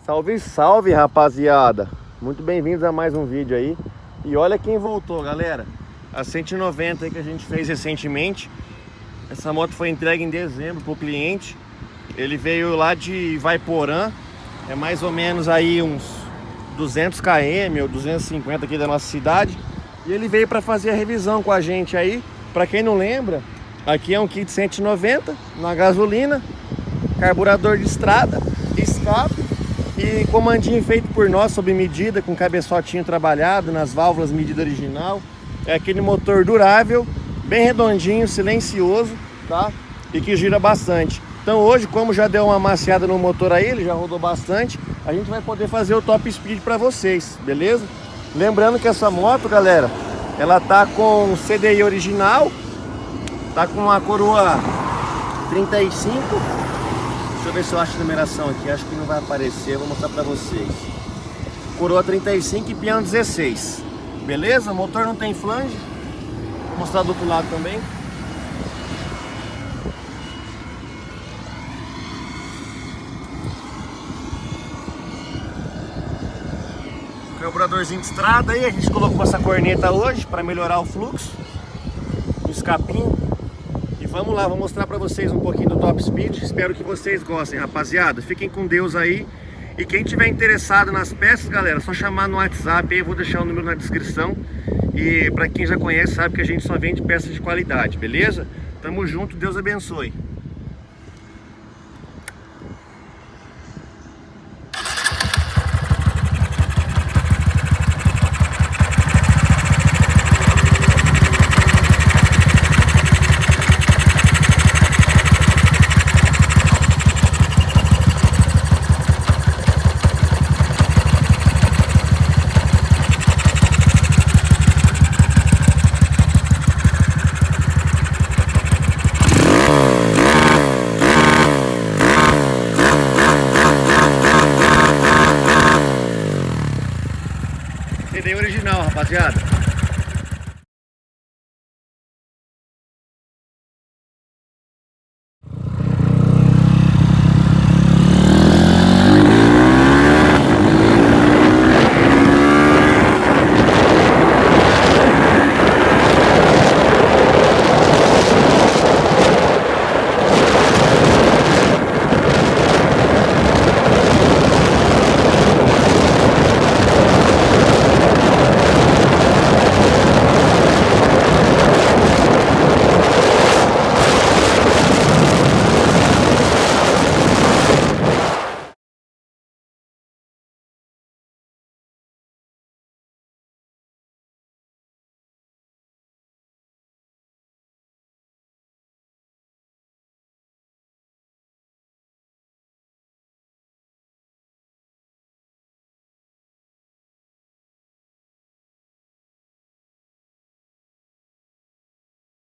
Salve, salve, rapaziada! Muito bem-vindos a mais um vídeo aí. E olha quem voltou, galera. A 190 aí que a gente fez recentemente. Essa moto foi entregue em dezembro pro cliente. Ele veio lá de Ivaiporã. É mais ou menos aí uns 200 km ou 250 aqui da nossa cidade. E ele veio para fazer a revisão com a gente aí. Para quem não lembra, aqui é um kit 190 na gasolina, carburador de estrada, escape e comandinho feito por nós sob medida, com cabeçotinho trabalhado nas válvulas medida original. É aquele motor durável, bem redondinho, silencioso, tá? E que gira bastante. Então hoje, como já deu uma amaciada no motor aí, ele já rodou bastante, a gente vai poder fazer o top speed para vocês, beleza? Lembrando que essa moto, galera, ela tá com CDI original, tá com uma coroa 35. Deixa eu ver se eu acho a numeração aqui, acho que não vai aparecer, vou mostrar pra vocês. Coroa 35 e pião 16. Beleza? O motor não tem flange. Vou mostrar do outro lado também. Carburadorzinho de estrada aí, a gente colocou essa corneta hoje para melhorar o fluxo, o escapinho. E vamos lá, vou mostrar para vocês um pouquinho do top speed. Espero que vocês gostem, rapaziada. Fiquem com Deus aí. E quem tiver interessado nas peças, galera, é só chamar no WhatsApp aí, eu vou deixar o número na descrição. E para quem já conhece, sabe que a gente só vende peças de qualidade, beleza? Tamo junto, Deus abençoe. CDI original, rapaziada.